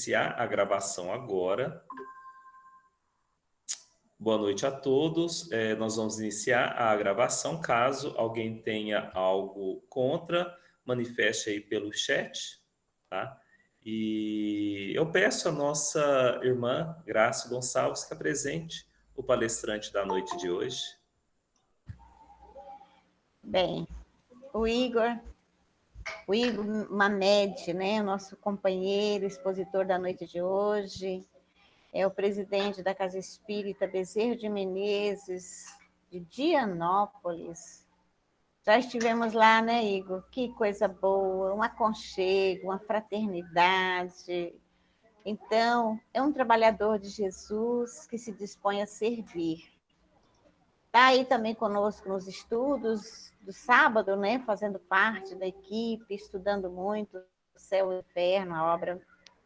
iniciar a gravação agora. Boa noite a todos. Nós vamos iniciar a gravação. Caso alguém tenha algo contra, manifeste aí pelo chat, tá? E eu peço à nossa irmã Graça Gonçalves que apresente o palestrante da noite de hoje. Bem, o Igor Mamed, né, nosso companheiro, expositor da noite de hoje, é o presidente da Casa Espírita Bezerra de Menezes, de Dianópolis. Já estivemos lá, né, Igor? Que coisa boa, um aconchego, uma fraternidade. Então, é um trabalhador de Jesus que se dispõe a servir. Está aí também conosco nos estudos do sábado, né? Fazendo parte da equipe, estudando muito o Céu e o Inferno, a obra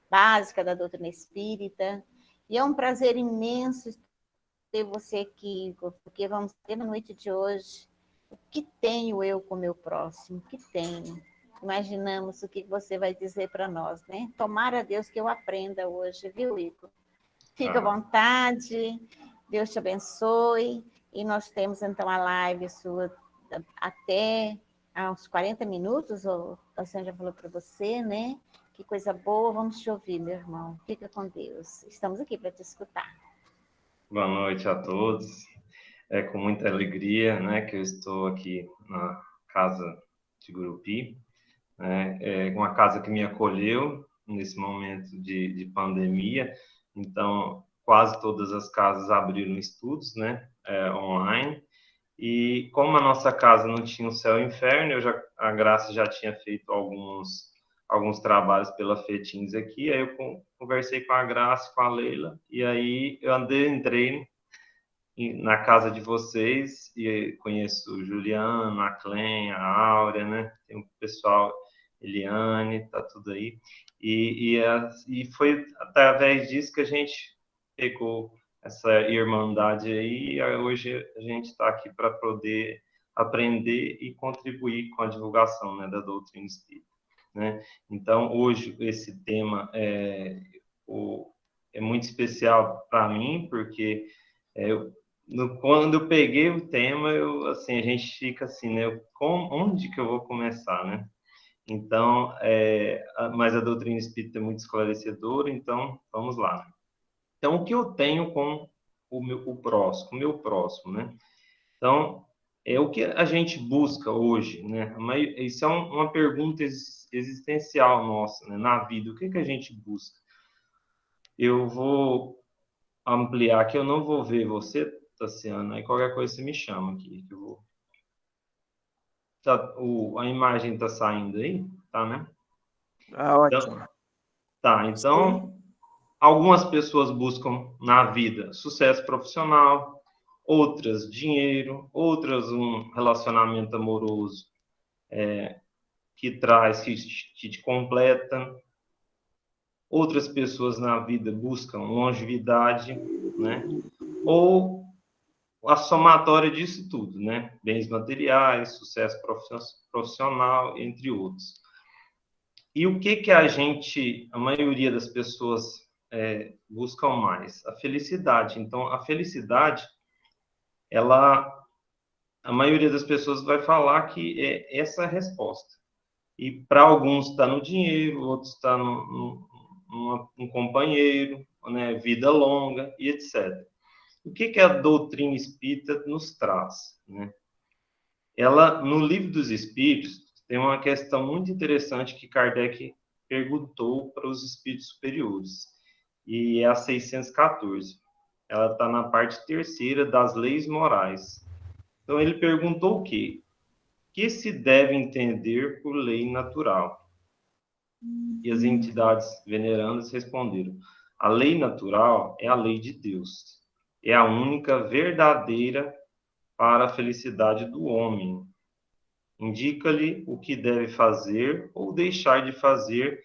básica da doutrina espírita. E é um prazer imenso ter você aqui, Igor, porque vamos ter na noite de hoje o que tenho eu com o meu próximo, o que tenho. Imaginamos o que você vai dizer para nós, né? Tomara Deus que eu aprenda hoje, viu, Igor? Fica à vontade, Deus te abençoe. E nós temos, então, a live sua até uns 40 minutos, a senhora já falou para você, né? Que coisa boa, vamos te ouvir, meu irmão. Fica com Deus. Estamos aqui para te escutar. Boa noite a todos. É com muita alegria, né, que eu estou aqui na casa de Gurupi, né? É uma casa que me acolheu nesse momento de pandemia. Então, quase todas as casas abriram estudos, né, online. E como a nossa casa não tinha o céu e o inferno, a Graça já tinha feito alguns trabalhos pela FETINS aqui, aí eu conversei com a Graça, com a Leila, e aí eu entrei na casa de vocês e conheço o Juliano, a Clem, a Áurea, né? Tem o pessoal, Eliane, tá tudo aí. E foi através disso que a gente pegou essa irmandade aí, e hoje a gente está aqui para poder aprender e contribuir com a divulgação, né, da doutrina espírita, né? Então, hoje, esse tema é muito especial para mim, porque quando eu peguei o tema, assim, a gente fica assim, né? Onde que eu vou começar, né? Então, mas a doutrina espírita é muito esclarecedora, então vamos lá. Então, o que eu tenho com o meu próximo, né? Então, é o que a gente busca hoje, né? Isso é uma pergunta existencial nossa, né? Na vida, o que a gente busca? Eu vou ampliar aqui, eu não vou ver você, Tassiana, aí qualquer coisa você me chama aqui, que eu vou... A imagem está saindo aí, tá, né? Ótimo. Então, algumas pessoas buscam na vida sucesso profissional, outras dinheiro, outras um relacionamento amoroso que te completa. Outras pessoas na vida buscam longevidade, né? Ou a somatória disso tudo, né? Bens materiais, sucesso profissional, entre outros. E o que a maioria das pessoas buscam mais? A felicidade. Então, a felicidade, a maioria das pessoas vai falar que é essa a resposta. E para alguns está no dinheiro, outros está num companheiro, né? Vida longa e etc. O que a doutrina espírita nos traz, né? Ela, no Livro dos Espíritos, tem uma questão muito interessante que Kardec perguntou para os espíritos superiores, e é a 614. Ela está na parte terceira das leis morais. Então, ele perguntou o quê? O que se deve entender por lei natural? E as entidades venerandas responderam: a lei natural é a lei de Deus. É a única verdadeira para a felicidade do homem. Indica-lhe o que deve fazer ou deixar de fazer,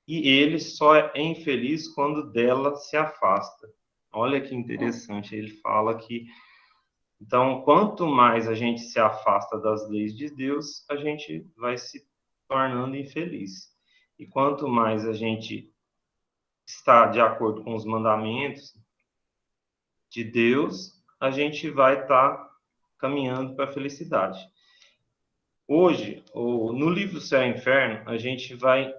e ele só é infeliz quando dela se afasta. Olha que interessante, ele fala que, então, quanto mais a gente se afasta das leis de Deus, a gente vai se tornando infeliz. E quanto mais a gente está de acordo com os mandamentos de Deus, a gente vai estar caminhando para a felicidade. Hoje, no livro Céu e Inferno, a gente vai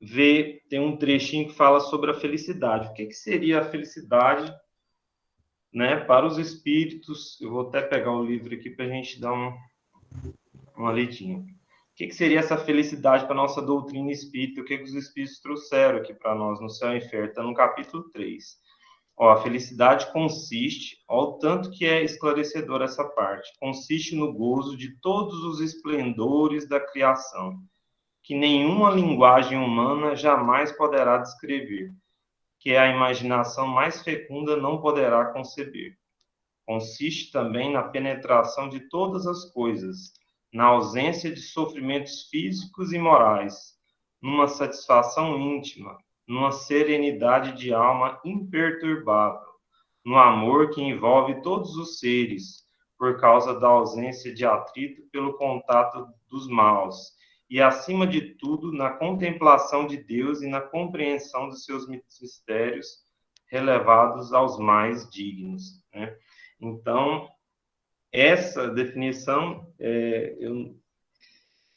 ver, tem um trechinho que fala sobre a felicidade. O que seria a felicidade, né, para os espíritos? Eu vou até pegar o livro aqui para a gente dar uma lidinha. O que seria essa felicidade para a nossa doutrina espírita? O que os espíritos trouxeram aqui para nós no Céu e Inferno? Está no capítulo 3. Ó, a felicidade consiste, ó, o tanto que é esclarecedor essa parte, consiste no gozo de todos os esplendores da criação, que nenhuma linguagem humana jamais poderá descrever, que a imaginação mais fecunda não poderá conceber. Consiste também na penetração de todas as coisas, na ausência de sofrimentos físicos e morais, numa satisfação íntima, numa serenidade de alma imperturbável, no amor que envolve todos os seres, por causa da ausência de atrito pelo contato dos maus, e, acima de tudo, na contemplação de Deus e na compreensão dos seus mistérios relevados aos mais dignos, né? Então, essa definição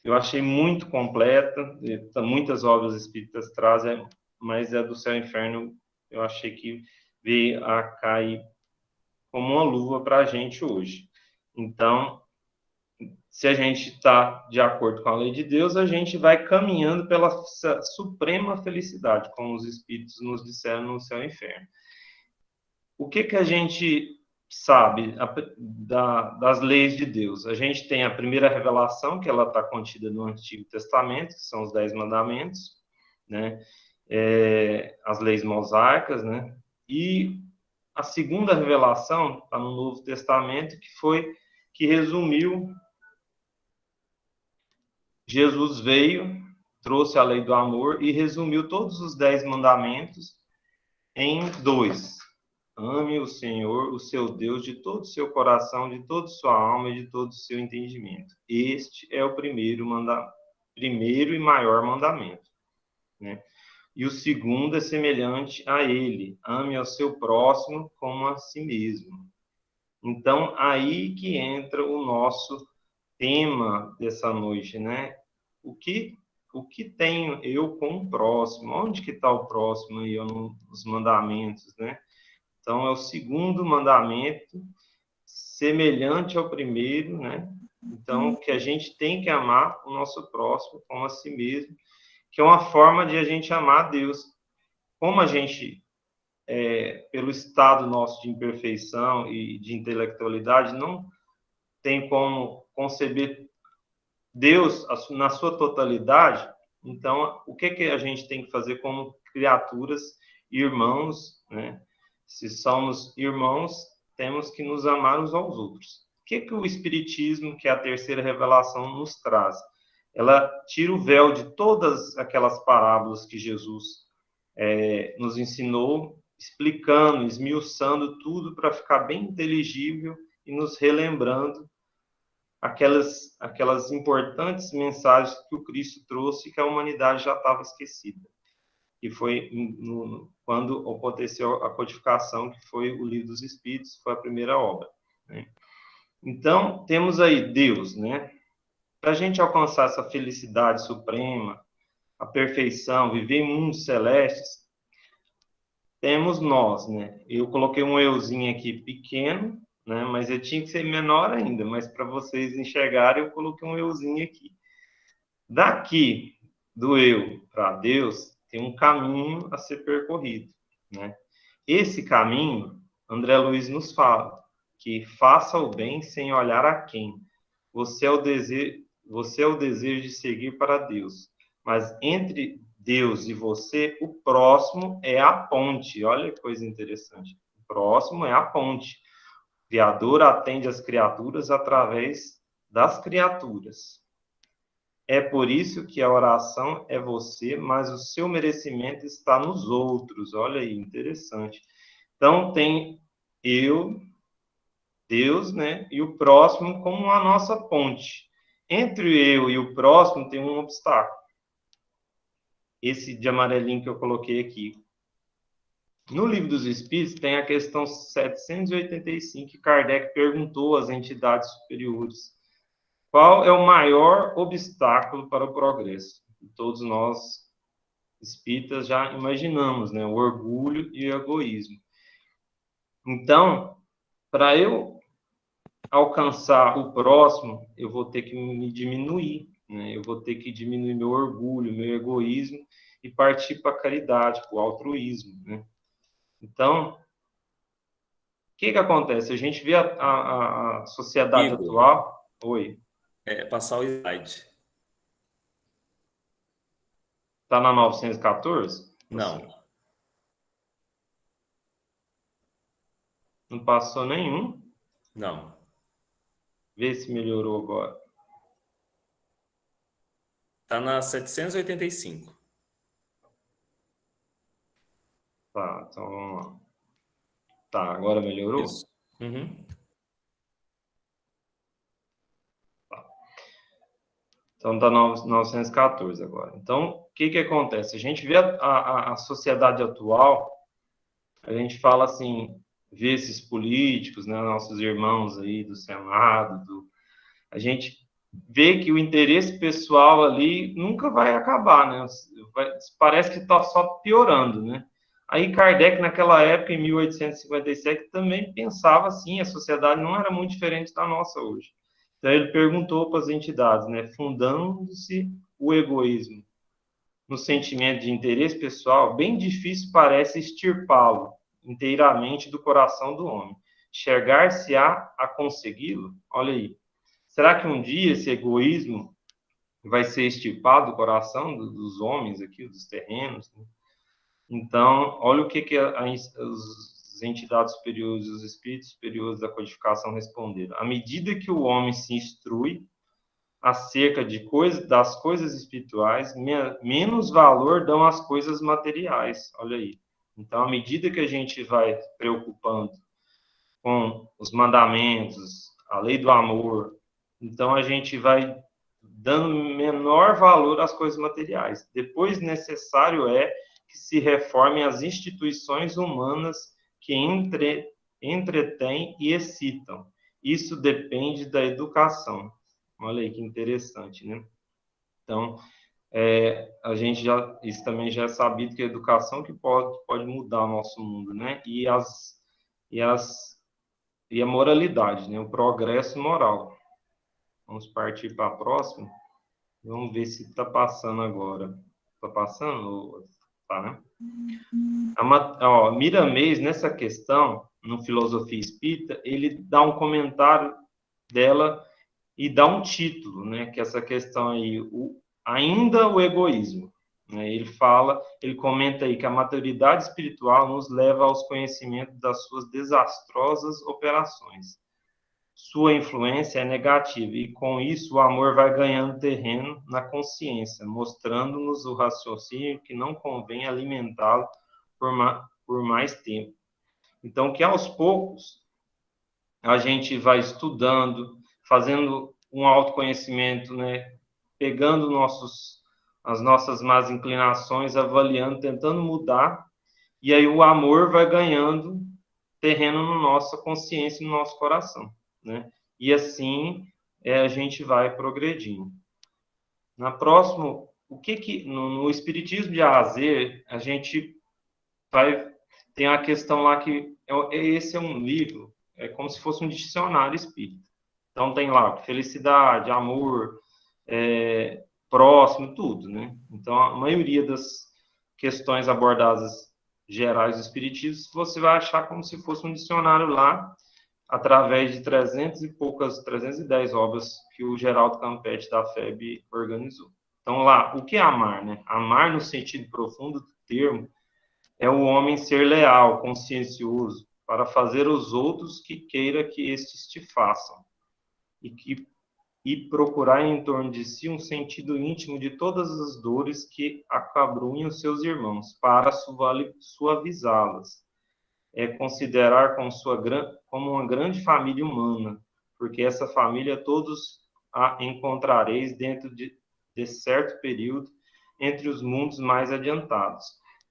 eu achei muito completa, muitas obras espíritas trazem, mas a do Céu e Inferno eu achei que veio a cair como uma luva para a gente hoje. Então, se a gente está de acordo com a lei de Deus, a gente vai caminhando pela suprema felicidade, como os espíritos nos disseram no Céu e Inferno. O que a gente sabe das leis de Deus? A gente tem a primeira revelação, que ela está contida no Antigo Testamento, que são os 10 mandamentos, né? As leis mosaicas, né? E a segunda revelação está no Novo Testamento, que resumiu. Jesus veio, trouxe a lei do amor e resumiu todos os 10 mandamentos em 2. Ame o Senhor, o seu Deus, de todo o seu coração, de toda a sua alma e de todo o seu entendimento. Este é o primeiro e maior mandamento, né? E o segundo é semelhante a ele: ame ao seu próximo como a si mesmo. Então, aí que entra o nosso tema dessa noite, né? O que tenho eu com o próximo? Onde que está o próximo aí nos mandamentos, né? Então, é o segundo mandamento, semelhante ao primeiro, né? Então, que a gente tem que amar o nosso próximo como a si mesmo, que é uma forma de a gente amar a Deus. Como a gente, pelo estado nosso de imperfeição e de intelectualidade, não tem como conceber Deus na sua totalidade, então, o que a gente tem que fazer como criaturas, irmãos, né? Se somos irmãos, temos que nos amar uns aos outros. O que o Espiritismo, que é a terceira revelação, nos traz? Ela tira o véu de todas aquelas parábolas que Jesus nos ensinou, explicando, esmiuçando tudo para ficar bem inteligível e nos relembrando aquelas importantes mensagens que o Cristo trouxe e que a humanidade já estava esquecida. E foi quando aconteceu a codificação, que foi o Livro dos Espíritos, foi a primeira obra, né? Então, temos aí Deus, né? Para a gente alcançar essa felicidade suprema, a perfeição, viver em mundos celestes, temos nós, né? Eu coloquei um euzinho aqui pequeno, né? Mas ele tinha que ser menor ainda, mas para vocês enxergarem, eu coloquei um euzinho aqui. Daqui do eu para Deus, tem um caminho a ser percorrido, né? Esse caminho, André Luiz nos fala, que faça o bem sem olhar a quem. Você é o desejo de seguir para Deus. Mas entre Deus e você, o próximo é a ponte. Olha que coisa interessante. O próximo é a ponte. O Criador atende as criaturas através das criaturas. É por isso que a oração é você, mas o seu merecimento está nos outros. Olha aí, interessante. Então, tem eu, Deus, né? E o próximo como a nossa ponte. Entre eu e o próximo tem um obstáculo. esse de amarelinho que eu coloquei aqui. No Livro dos Espíritos tem a questão 785, que Kardec perguntou às entidades superiores: qual é o maior obstáculo para o progresso? E todos nós, espíritas, já imaginamos, né? O orgulho e o egoísmo. Então, para eu alcançar o próximo, eu vou ter que me diminuir, né? Eu vou ter que diminuir meu orgulho, meu egoísmo e partir para a caridade, para o altruísmo, né? Então, o que acontece? A gente vê a sociedade Igor, atual... Oi. passar o slide. Está na 914? Não, Não passou nenhum. não. Vê se melhorou agora. Está na 785. Tá, então vamos lá. Tá, agora melhorou? Isso. Uhum. Então está 914 agora. Então, o que acontece? A gente vê a sociedade atual, a gente fala assim, vê esses políticos, né, nossos irmãos aí do Senado, a gente vê que o interesse pessoal ali nunca vai acabar, né? Parece que está só piorando, né? Aí Kardec, naquela época, em 1857, também pensava assim, a sociedade não era muito diferente da nossa hoje. Então ele perguntou para as entidades, né, fundando-se o egoísmo no sentimento de interesse pessoal, bem difícil parece extirpá-lo inteiramente do coração do homem. Chegar-se-á a consegui-lo? Olha aí. Será que um dia esse egoísmo vai ser extirpado do coração dos homens aqui, dos terrenos? Né? Então, olha o que as entidades superiores, os espíritos superiores da codificação responderam. À medida que o homem se instrui acerca das coisas espirituais, menos valor dão as coisas materiais. Olha aí. Então, à medida que a gente vai preocupando com os mandamentos, a lei do amor, então a gente vai dando menor valor às coisas materiais. Depois, necessário é que se reformem as instituições humanas que entretêm e excitam. Isso depende da educação. Olha aí que interessante, né? Então, a gente isso também já é sabido que a educação que pode mudar o nosso mundo, né? E a moralidade, né? O progresso moral. Vamos partir para a próxima. Vamos ver se está passando agora. Está passando? Tá, né? Miramês, nessa questão, no Filosofia Espírita, ele dá um comentário dela e dá um título, né? Que é essa questão aí, ainda o egoísmo. Né? Ele comenta aí que a maturidade espiritual nos leva aos conhecimentos das suas desastrosas operações. Sua influência é negativa e, com isso, o amor vai ganhando terreno na consciência, mostrando-nos o raciocínio que não convém alimentá-lo por mais tempo. Então, que aos poucos a gente vai estudando, fazendo um autoconhecimento, né? Pegando as nossas más inclinações, avaliando, tentando mudar, e aí o amor vai ganhando terreno na nossa consciência e no nosso coração, né? E assim a gente vai progredindo. Na próxima, no Espiritismo de A a Z, a gente tem a questão lá que esse é um livro, é como se fosse um dicionário espírita. Então tem lá felicidade, amor, próximo, tudo, né? Então a maioria das questões abordadas gerais do espiritismo, você vai achar como se fosse um dicionário lá, através de 310 obras que o Geraldo Campetti da FEB organizou. Então lá, o que é amar, né? Amar no sentido profundo do termo é o homem ser leal, consciencioso, para fazer os outros que queira que estes te façam, e procurar em torno de si um sentido íntimo de todas as dores que acabrunham seus irmãos, para suavizá-las. É considerar como uma grande família humana, porque essa família todos a encontrareis dentro de certo período entre os mundos mais adiantados.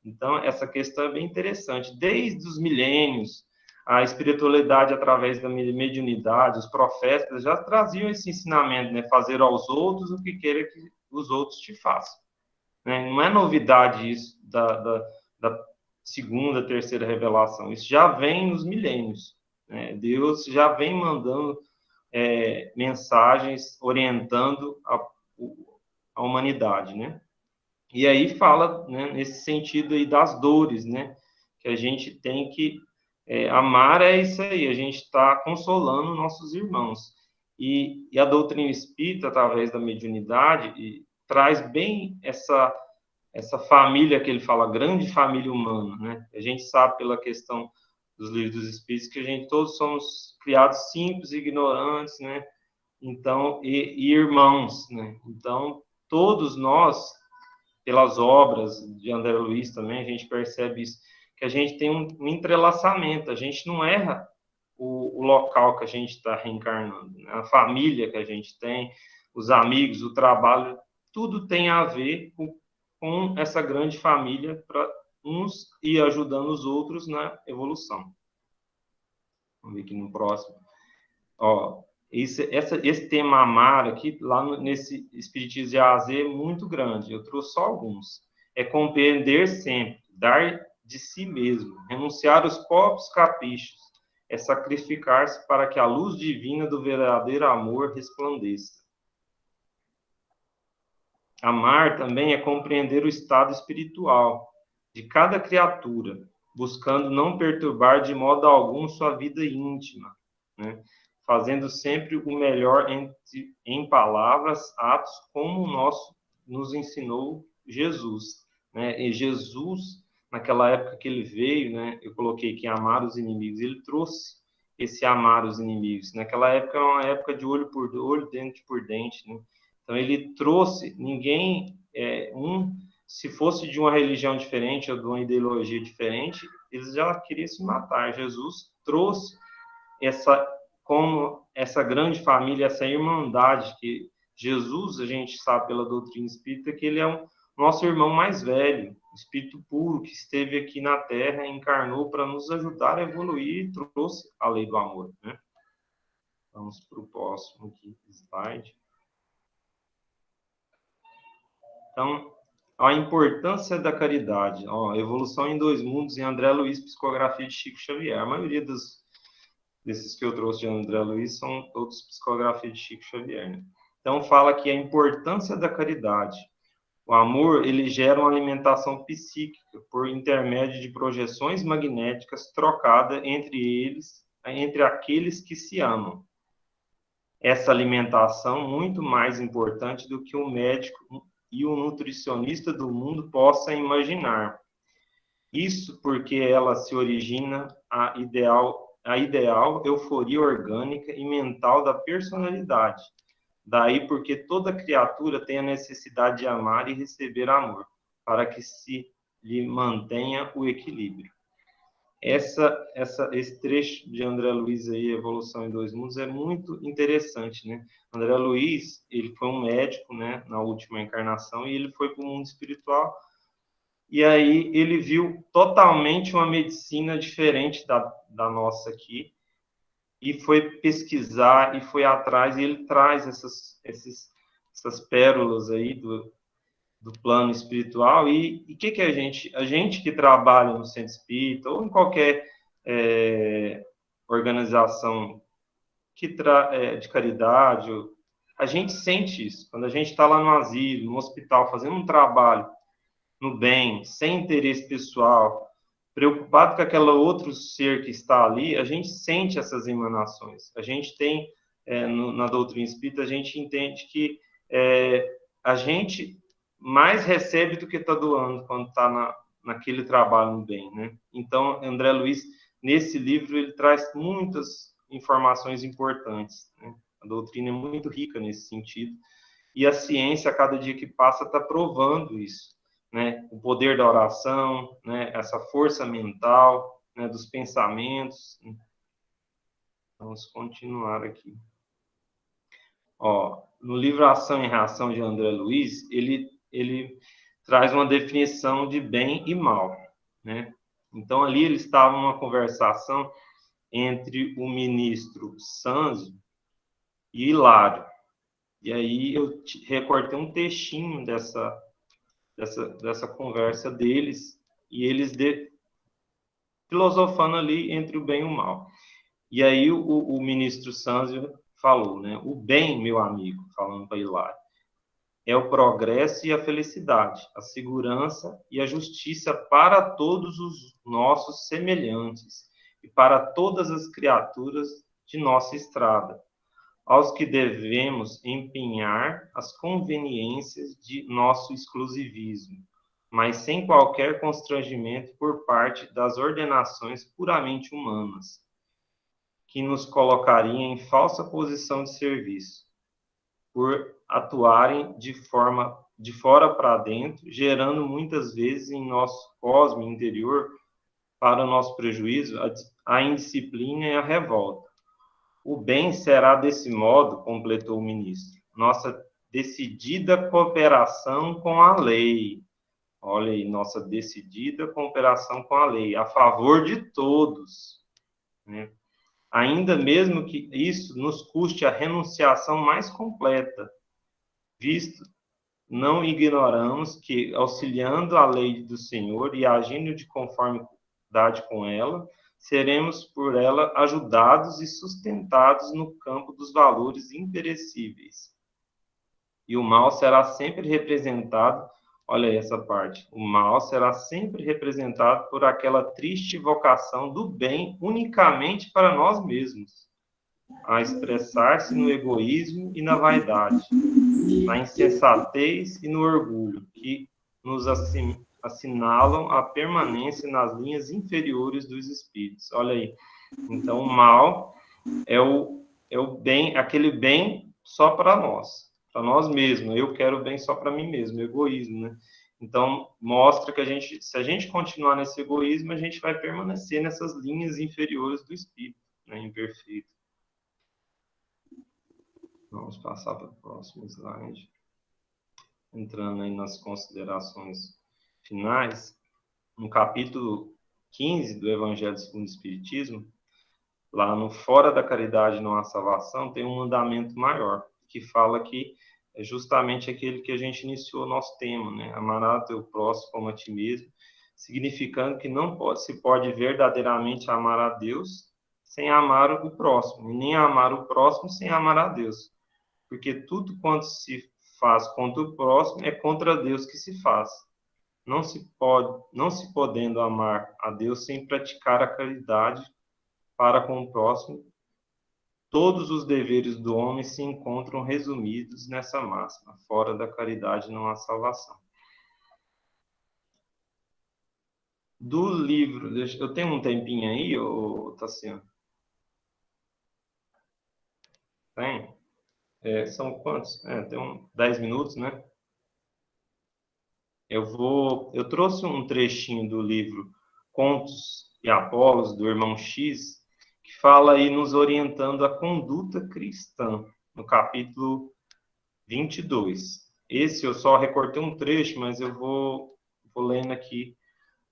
Então, essa questão é bem interessante. Desde os milênios, a espiritualidade através da mediunidade, os profetas já traziam esse ensinamento, né? Fazer aos outros o que queira que os outros te façam. Né? Não é novidade isso da segunda, terceira revelação. Isso já vem nos milênios. Né? Deus já vem mandando mensagens orientando a humanidade, né? E aí fala, né, nesse sentido aí das dores, né? Que a gente tem que amar é isso aí, a gente está consolando nossos irmãos. E a doutrina espírita, através da mediunidade, traz bem essa família que ele fala, grande família humana, né? A gente sabe pela questão dos livros dos espíritos que a gente todos somos criados simples, ignorantes, né? Então, e irmãos, né? Então, todos nós, pelas obras de André Luiz também, a gente percebe isso, que a gente tem um entrelaçamento, a gente não erra o local que a gente está reencarnando, né? A família que a gente tem, os amigos, o trabalho, tudo tem a ver com essa grande família para uns ir ajudando os outros na evolução. Vamos ver aqui no próximo. Ó, esse tema amar aqui, lá nesse Espiritismo de A a Z, é muito grande. Eu trouxe só alguns. É compreender sempre, dar de si mesmo, renunciar aos próprios caprichos, é sacrificar-se para que a luz divina do verdadeiro amor resplandeça. Amar também é compreender o estado espiritual de cada criatura, buscando não perturbar de modo algum sua vida íntima, né? Fazendo sempre o melhor em palavras, atos, como nos ensinou Jesus, né? E Jesus, naquela época que ele veio, né? Eu coloquei aqui amar os inimigos, ele trouxe esse amar os inimigos. Naquela época era uma época de olho por olho, dente por dente, né? Então ele trouxe, se fosse de uma religião diferente ou de uma ideologia diferente, eles já queriam se matar. Jesus trouxe como essa grande família, essa irmandade que Jesus, a gente sabe pela doutrina espírita, que ele é o nosso irmão mais velho, espírito puro, que esteve aqui na Terra, encarnou para nos ajudar a evoluir e trouxe a lei do amor, né? Vamos para o próximo slide. Então, a importância da caridade. Ó, Evolução em Dois Mundos, em André Luiz, Psicografia de Chico Xavier. A maioria desses que eu trouxe de André Luiz são todos psicografia de Chico Xavier, né? Então, fala que a importância da caridade. O amor, ele gera uma alimentação psíquica por intermédio de projeções magnéticas trocadas entre aqueles que se amam. Essa alimentação muito mais importante do que o médico e o nutricionista do mundo possa imaginar. Isso porque ela se origina a ideal euforia orgânica e mental da personalidade. Daí porque toda criatura tem a necessidade de amar e receber amor, para que se lhe mantenha o equilíbrio. Esse trecho de André Luiz aí, Evolução em Dois Mundos, é muito interessante, né? André Luiz, ele foi um médico, né, na última encarnação, e ele foi para o mundo espiritual, e aí ele viu totalmente uma medicina diferente da nossa aqui, e foi pesquisar, e foi atrás, e ele traz essas pérolas aí do plano espiritual. E o que a gente que trabalha no centro espírita ou em qualquer organização de caridade, a gente sente isso. Quando a gente está lá no asilo, no hospital, fazendo um trabalho no bem, sem interesse pessoal, preocupado com aquele outro ser que está ali, a gente sente essas emanações. A gente tem, na doutrina espírita, a gente entende que a gente mais recebe do que está doando quando está naquele trabalho no bem, né? Então, André Luiz, nesse livro, ele traz muitas informações importantes, né? A doutrina é muito rica nesse sentido, e a ciência, a cada dia que passa, está provando isso, né? O poder da oração, né? Essa força mental, né? Dos pensamentos. Vamos continuar aqui. Ó, no livro Ação e Reação de André Luiz, ele traz uma definição de bem e mal, né? Então, ali eles estavam numa conversação entre o ministro Sanzio e Hilário. E aí eu recortei um textinho dessa conversa deles, e eles filosofando ali entre o bem e o mal. E aí o ministro Sanzio falou, né? O bem, meu amigo, falando para Hilário, é o progresso e a felicidade, a segurança e a justiça para todos os nossos semelhantes e para todas as criaturas de nossa estrada, aos que devemos empenhar as conveniências de nosso exclusivismo, mas sem qualquer constrangimento por parte das ordenações puramente humanas, que nos colocariam em falsa posição de serviço, por atuarem de fora para dentro, gerando muitas vezes em nosso cosmo interior, para o nosso prejuízo, a indisciplina e a revolta. O bem será desse modo, completou o ministro, nossa decidida cooperação com a lei. Olha aí, nossa decidida cooperação com a lei, a favor de todos, né? Ainda mesmo que isso nos custe a renunciação mais completa, visto não ignoramos que, auxiliando a lei do Senhor e agindo de conformidade com ela, seremos por ela ajudados e sustentados no campo dos valores imperecíveis. E o mal será sempre representado, olha aí essa parte, o mal será sempre representado por aquela triste vocação do bem unicamente para nós mesmos, a expressar-se no egoísmo e na vaidade, na insensatez e no orgulho, que nos assinalam a permanência nas linhas inferiores dos espíritos. Olha aí. Então, o mal é o bem, aquele bem só para nós mesmos. Eu quero o bem só para mim mesmo, egoísmo, né? Então, mostra que se a gente continuar nesse egoísmo, a gente vai permanecer nessas linhas inferiores do espírito, né, imperfeito. Vamos passar para o próximo slide. Entrando aí nas considerações finais, no capítulo 15 do Evangelho segundo o Espiritismo, lá no Fora da Caridade não há salvação, tem um mandamento maior, que fala que é justamente aquele que a gente iniciou o nosso tema, né? Amarás o teu próximo como a ti mesmo, significando que não se pode verdadeiramente amar a Deus sem amar o próximo, e nem amar o próximo sem amar a Deus. Porque tudo quanto se faz contra o próximo é contra Deus que se faz. Não se podendo amar a Deus sem praticar a caridade para com o próximo, todos os deveres do homem se encontram resumidos nessa máxima: fora da caridade não há salvação. Do livro, eu tenho um tempinho aí, Tassiano? Tem? São quantos? Tem 10 minutos, né? Eu trouxe um trechinho do livro Contos e Apolos, do Irmão X, que fala aí nos orientando a conduta cristã, no capítulo 22. Esse eu só recortei um trecho, mas eu vou lendo aqui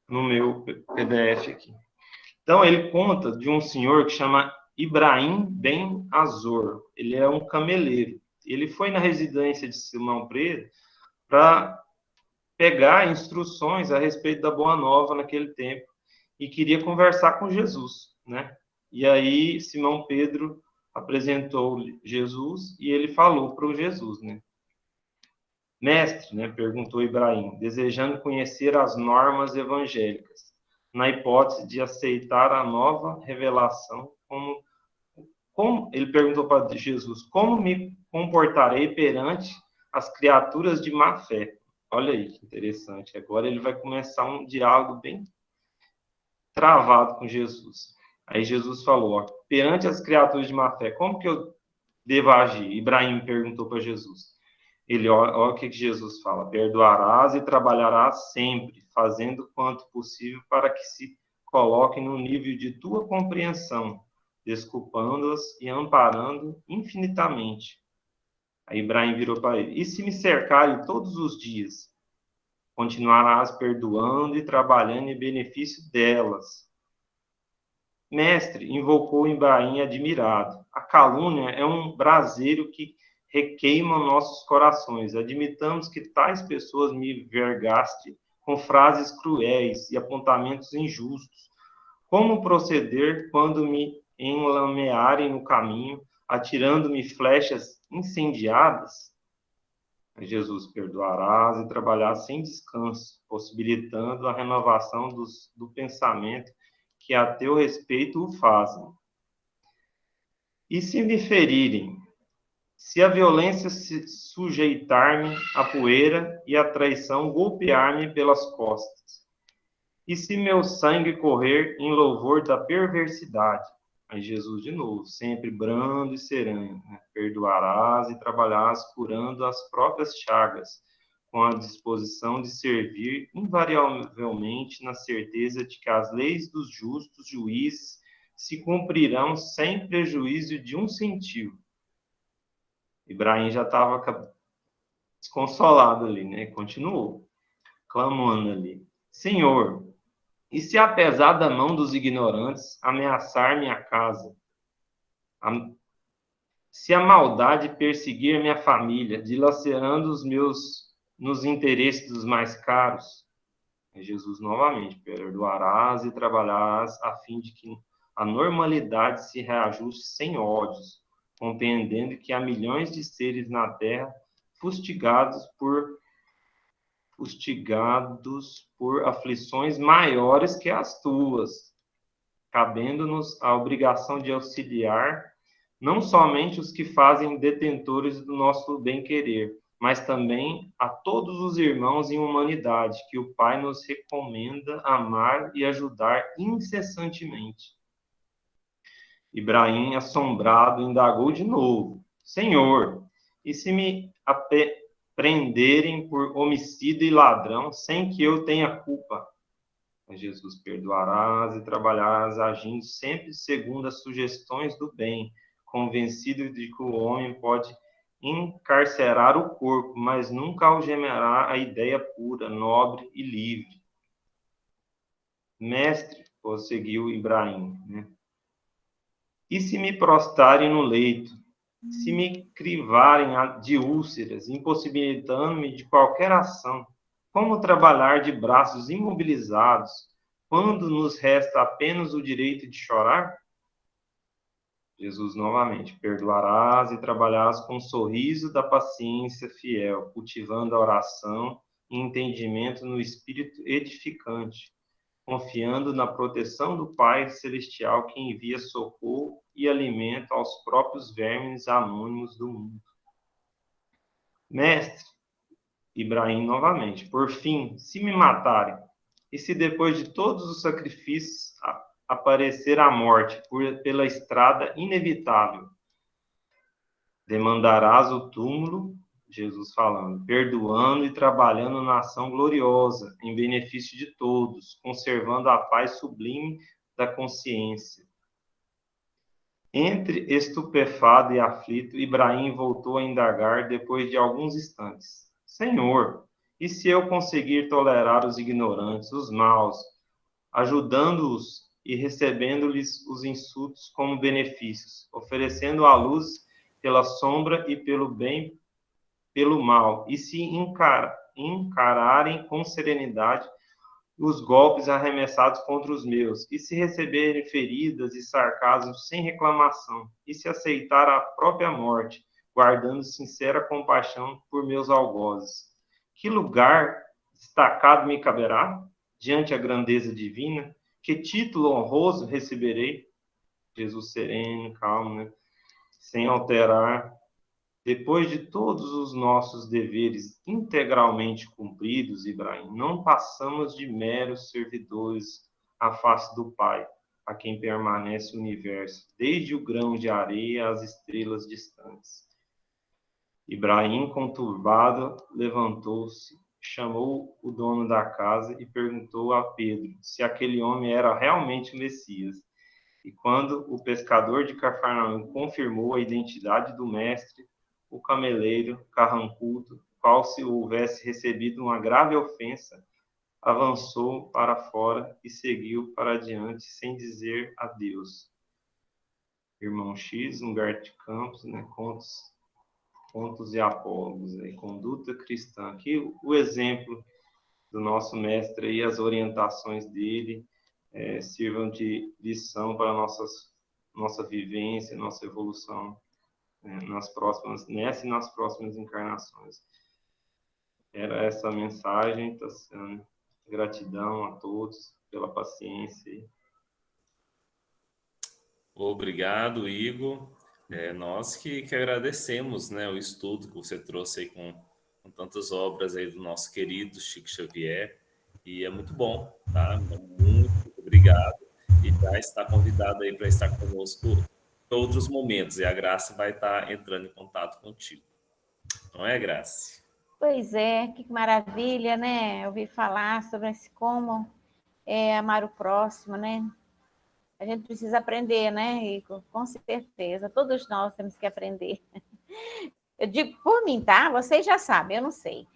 no meu PDF aqui. Então, ele conta de um senhor que chama Ibrahim Ben Azor. Ele é um cameleiro. Ele foi na residência de Simão Pedro para pegar instruções a respeito da Boa Nova naquele tempo e queria conversar com Jesus, né? E aí Simão Pedro apresentou Jesus e ele falou para o Jesus, né? Mestre, né, perguntou Ibrahim, desejando conhecer as normas evangélicas, na hipótese de aceitar a nova revelação, ele perguntou para Jesus, como me comportarei perante as criaturas de má fé? Olha aí que interessante. Agora ele vai começar um diálogo bem travado com Jesus. Aí Jesus falou, ó, perante as criaturas de má fé, como que eu devo agir? Ibrahim perguntou para Jesus. Olha o que Jesus fala, perdoarás e trabalharás sempre, fazendo quanto possível para que se coloquem no nível de tua compreensão, desculpando-as e amparando infinitamente. Aí Ibrahim virou para ele, e se me cercarem todos os dias? continuarás perdoando e trabalhando em benefício delas. Mestre, invocou Ibrahim admirado. A calúnia é um braseiro que requeima nossos corações. Admitamos que tais pessoas me vergaste com frases cruéis e apontamentos injustos. Como proceder quando me enlamearem no caminho, atirando-me flechas incendiadas? Jesus, perdoarás e trabalharás sem descanso, possibilitando a renovação do pensamento que a teu respeito o fazem. E se me ferirem, se a violência se sujeitar-me à poeira e a traição golpear-me pelas costas, e se meu sangue correr em louvor da perversidade? Aí Jesus de novo, sempre brando e sereno, né? Perdoarás e trabalharás curando as próprias chagas, com a disposição de servir invariavelmente na certeza de que as leis dos justos juízes se cumprirão sem prejuízo de um centavo. Ibrahim já estava desconsolado ali, né? Continuou, clamando ali: Senhor, e se apesar da mão dos ignorantes ameaçar minha casa? Se a maldade perseguir minha família, dilacerando os meus nos interesses dos mais caros? Jesus novamente, perdoarás e trabalharás a fim de que a normalidade se reajuste sem ódios, compreendendo que há milhões de seres na Terra fustigados por aflições maiores que as tuas, cabendo-nos a obrigação de auxiliar não somente os que fazem detentores do nosso bem-querer, mas também a todos os irmãos em humanidade que o Pai nos recomenda amar e ajudar incessantemente. Ibrahim, assombrado, indagou de novo: Senhor, e se me prenderem por homicida e ladrão, sem que eu tenha culpa? Jesus, perdoarás e trabalharás agindo sempre segundo as sugestões do bem, convencido de que o homem pode encarcerar o corpo, mas nunca algemará a ideia pura, nobre e livre. Mestre, prosseguiu Ibrahim, né? E se me prostrarem no leito, se me crivarem de úlceras, impossibilitando-me de qualquer ação, como trabalhar de braços imobilizados, quando nos resta apenas o direito de chorar? Jesus novamente, perdoarás e trabalharás com o sorriso da paciência fiel, cultivando a oração e entendimento no espírito edificante, confiando na proteção do Pai Celestial que envia socorro e alimento aos próprios vermes anônimos do mundo. Mestre, Ibrahim novamente, por fim, se me matarem, e se depois de todos os sacrifícios aparecer a morte pela estrada inevitável, demandarás o túmulo, Jesus falando, perdoando e trabalhando na ação gloriosa, em benefício de todos, conservando a paz sublime da consciência. Entre estupefado e aflito, Ibrahim voltou a indagar depois de alguns instantes: Senhor, e se eu conseguir tolerar os ignorantes, os maus, ajudando-os e recebendo-lhes os insultos como benefícios, oferecendo a luz pela sombra e pelo bem pelo mal, e se encararem com serenidade os golpes arremessados contra os meus, e se receberem feridas e sarcasmos sem reclamação, e se aceitar a própria morte, guardando sincera compaixão por meus algozes, que lugar destacado me caberá diante a grandeza divina? Que título honroso receberei? Jesus sereno, calmo, né? Sem alterar. Depois de todos os nossos deveres integralmente cumpridos, Ibrahim, não passamos de meros servidores à face do Pai, a quem permanece o universo, desde o grão de areia às estrelas distantes. Ibrahim, conturbado, levantou-se, chamou o dono da casa e perguntou a Pedro se aquele homem era realmente o Messias. E quando o pescador de Cafarnaum confirmou a identidade do mestre, o cameleiro carrancudo qual se houvesse recebido uma grave ofensa, avançou para fora e seguiu para adiante sem dizer adeus. Irmão X, Humberto de Campos, né? Contos e Apólogos, aí, conduta cristã. Aqui o exemplo do nosso mestre e as orientações dele sirvam de lição para nossa vivência, nossa evolução nessa e nas próximas encarnações. Era essa mensagem, Tassiano. Gratidão a todos pela paciência. Obrigado, Igor. Nós que agradecemos, né, o estudo que você trouxe aí com tantas obras aí do nosso querido Chico Xavier. E é muito bom, tá? Muito obrigado. E já está convidado aí para estar conosco em outros momentos. E a Graça vai estar entrando em contato contigo. Não é, Graça? Pois é, que maravilha, né? Ouvir falar sobre como amar o próximo, né? A gente precisa aprender, né, Igor? Com certeza. Todos nós temos que aprender. Eu digo por mim, tá? Vocês já sabem, eu não sei.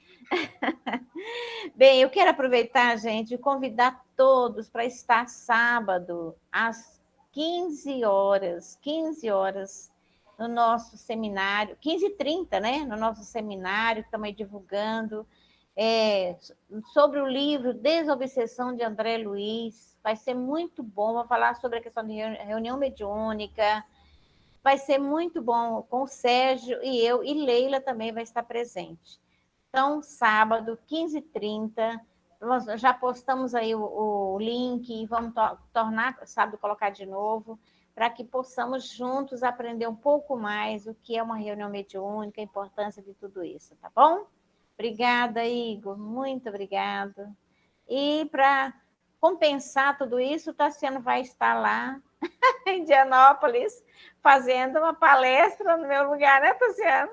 Bem, eu quero aproveitar, gente, e convidar todos para estar sábado, às 15 horas, no nosso seminário, 15h30, né? No nosso seminário, que estamos aí divulgando, sobre o livro Desobsessão de André Luiz. Vai ser muito bom, vou falar sobre a questão de reunião mediúnica. Vai ser muito bom com o Sérgio e eu, e Leila também vai estar presente. Então, sábado, 15h30, nós já postamos aí o link, vamos tornar, sábado, colocar de novo, para que possamos juntos aprender um pouco mais o que é uma reunião mediúnica, a importância de tudo isso, tá bom? Obrigada, Igor, muito obrigada. E para compensar tudo isso, o Tassiano vai estar lá em Indianópolis, fazendo uma palestra no meu lugar, né, Tassiano?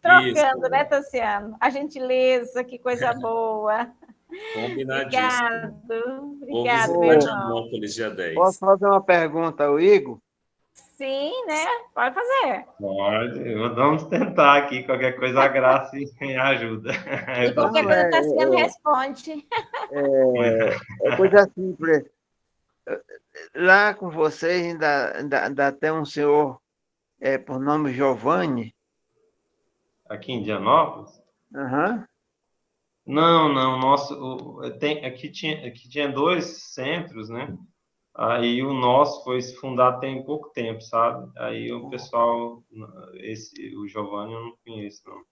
Trocando, Isso. né, Tassiano? A gentileza, que coisa boa. Combinadíssimo. Vou Obrigado, meu visitar irmão. Dianópolis dia Posso 10. fazer uma pergunta ao Igor? Sim, né? Pode fazer. Pode, vamos tentar aqui, qualquer coisa a Graça me ajuda. E qualquer Não, coisa, Tassiano responde. é coisa simples. Lá com vocês ainda tem um senhor por nome Giovanni. Aqui em Indianópolis? Aham. Não, aqui tinha dois centros, né? Aí o nosso foi fundado tem pouco tempo, sabe? Aí o pessoal, o Giovanni eu não conheço, não.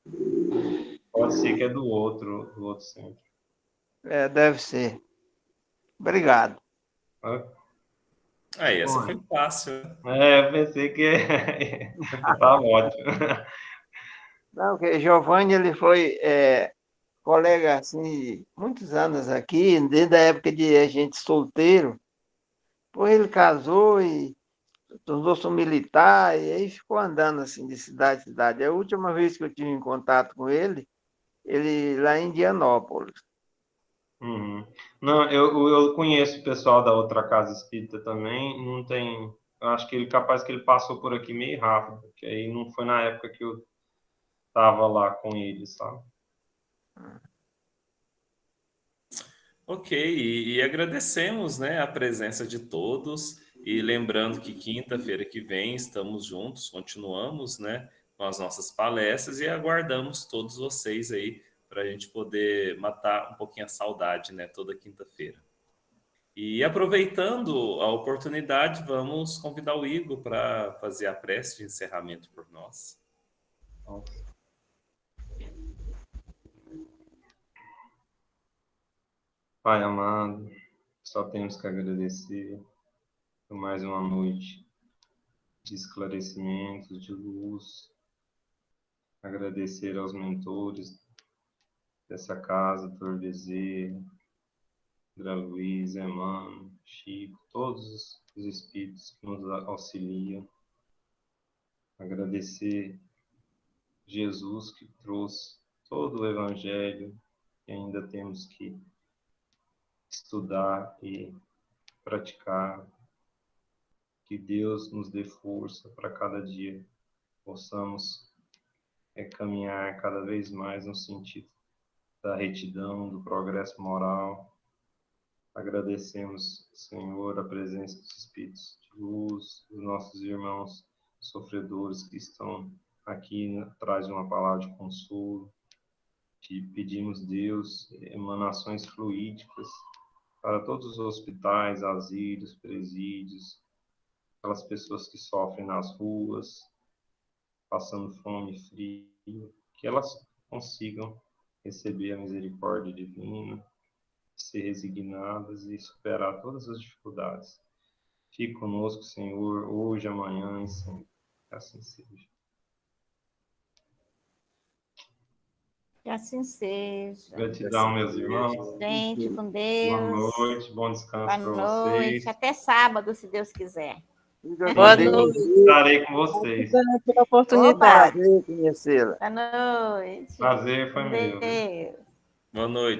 Pode ser que é do outro centro. Deve ser. Obrigado. Aí, essa Bom, foi fácil. eu pensei que tá ótimo. Não, porque Giovanni ele foi colega assim, de muitos anos aqui, desde a época de a gente solteiro. Depois ele casou e tornou-se um militar, e aí ficou andando assim de cidade em cidade. A última vez que eu tive em contato com ele lá em Indianópolis. Uhum. Não, eu conheço o pessoal da outra casa espírita também, não tem. Eu acho que capaz que ele passou por aqui meio rápido, porque aí não foi na época que eu tava lá com ele, sabe? Ok, e agradecemos, né, a presença de todos. E lembrando que quinta-feira que vem estamos juntos, continuamos, né, com as nossas palestras e aguardamos todos vocês aí para a gente poder matar um pouquinho a saudade, né, toda quinta-feira. E aproveitando a oportunidade, vamos convidar o Igor para fazer a prece de encerramento por nós. Pai amado, só temos que agradecer por mais uma noite de esclarecimento, de luz, agradecer aos mentores dessa casa, Dr. Bezerra, André Luiz, Emmanuel, Chico, todos os espíritos que nos auxiliam. Agradecer Jesus que trouxe todo o Evangelho que ainda temos que estudar e praticar. Que Deus nos dê força para cada dia possamos caminhar cada vez mais no sentido da retidão, do progresso moral. Agradecemos, Senhor, a presença dos Espíritos de luz, dos nossos irmãos sofredores que estão aqui atrás de uma palavra de consolo. Te pedimos, Deus, emanações fluídicas para todos os hospitais, asilos, presídios, aquelas pessoas que sofrem nas ruas, passando fome e frio, que elas consigam receber a misericórdia divina, ser resignadas e superar todas as dificuldades. Fique conosco, Senhor, hoje, amanhã e sempre. Que assim seja. Que assim seja. Gratidão, meus irmãos. Gente, com Boa Deus. noite, bom descanso Boa para noite. vocês. Até sábado, se Deus quiser. Boa noite. Estarei com vocês. Pela oportunidade. Prazer conhecê-la. Boa noite. Prazer foi Com meu. Deus. Boa noite.